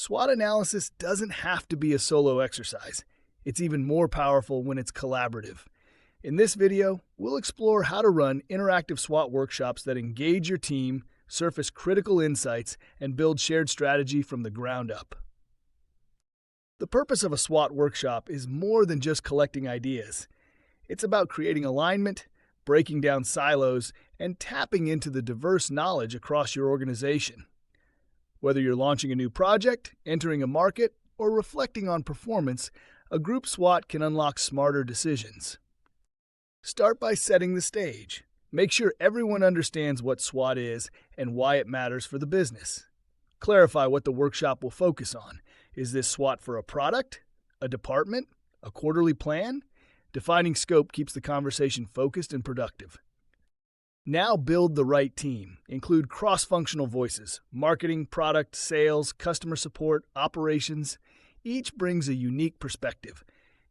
SWOT analysis doesn't have to be a solo exercise. It's even more powerful when it's collaborative. In this video, we'll explore how to run interactive SWOT workshops that engage your team, surface critical insights, and build shared strategy from the ground up. The purpose of a SWOT workshop is more than just collecting ideas. It's about creating alignment, breaking down silos, and tapping into the diverse knowledge across your organization. Whether you're launching a new project, entering a market, or reflecting on performance, a group SWOT can unlock smarter decisions. Start by setting the stage. Make sure everyone understands what SWOT is and why it matters for the business. Clarify what the workshop will focus on. Is this SWOT for a product, a department, a quarterly plan? Defining scope keeps the conversation focused and productive. Now build the right team. Include cross-functional voices: marketing, product, sales, customer support, operations. Each brings a unique perspective.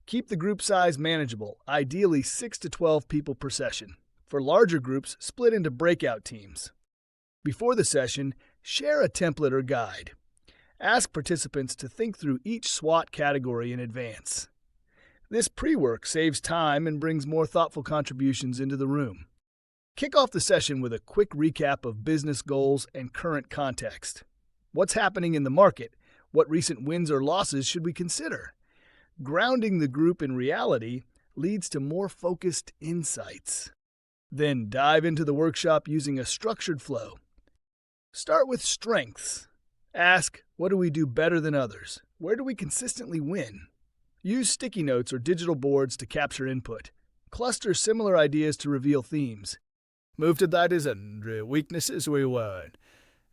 Keep the group size manageable, ideally 6 to 12 people per session. For larger groups, split into breakout teams. Before the session, share a template or guide. Ask participants to think through each SWOT category in advance. This pre-work saves time and brings more thoughtful contributions into the room. Kick off the session with a quick recap of business goals and current context. What's happening in the market? What recent wins or losses should we consider? Grounding the group in reality leads to more focused insights. Then dive into the workshop using a structured flow. Start with strengths. Ask, what do we do better than others? Where do we consistently win? Use sticky notes or digital boards to capture input. Cluster similar ideas to reveal themes. Move to that is weaknesses we won.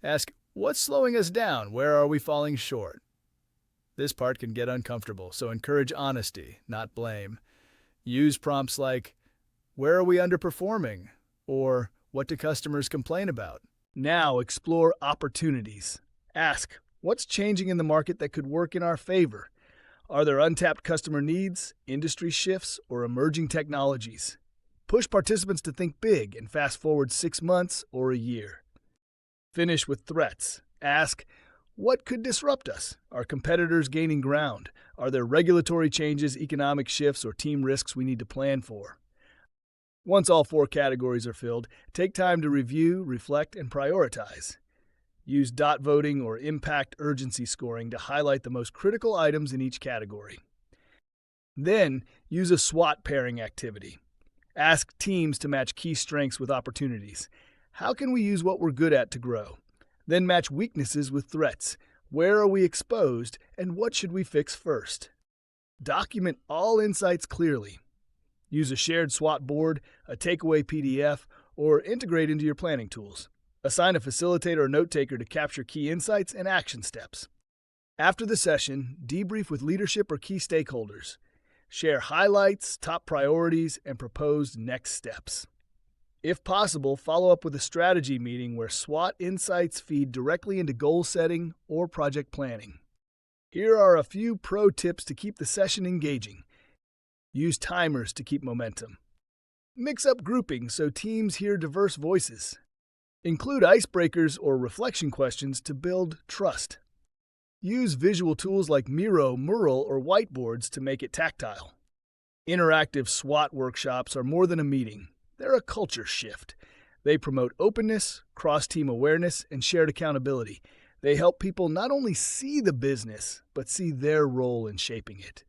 Ask, what's slowing us down? Where are we falling short? This part can get uncomfortable, so encourage honesty, not blame. Use prompts like, where are we underperforming? Or, what do customers complain about? Now explore opportunities. Ask, what's changing in the market that could work in our favor? Are there untapped customer needs, industry shifts, or emerging technologies? Push participants to think big and fast forward 6 months or a year. Finish with threats. Ask, what could disrupt us? Are competitors gaining ground? Are there regulatory changes, economic shifts, or team risks we need to plan for? Once all 4 categories are filled, take time to review, reflect, and prioritize. Use dot voting or impact urgency scoring to highlight the most critical items in each category. Then, use a SWOT pairing activity. Ask teams to match key strengths with opportunities. How can we use what we're good at to grow? Then match weaknesses with threats. Where are we exposed, and what should we fix first? Document all insights clearly. Use a shared SWOT board, a takeaway PDF, or integrate into your planning tools. Assign a facilitator or note-taker to capture key insights and action steps. After the session, debrief with leadership or key stakeholders. Share highlights, top priorities, and proposed next steps. If possible, follow up with a strategy meeting where SWOT insights feed directly into goal setting or project planning. Here are a few pro tips to keep the session engaging. Use timers to keep momentum. Mix up groupings so teams hear diverse voices. Include icebreakers or reflection questions to build trust. Use visual tools like Miro, Mural, or whiteboards to make it tactile. Interactive SWOT workshops are more than a meeting. They're a culture shift. They promote openness, cross-team awareness, and shared accountability. They help people not only see the business, but see their role in shaping it.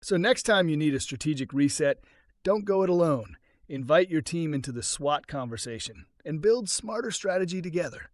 So next time you need a strategic reset, don't go it alone. Invite your team into the SWOT conversation and build smarter strategy together.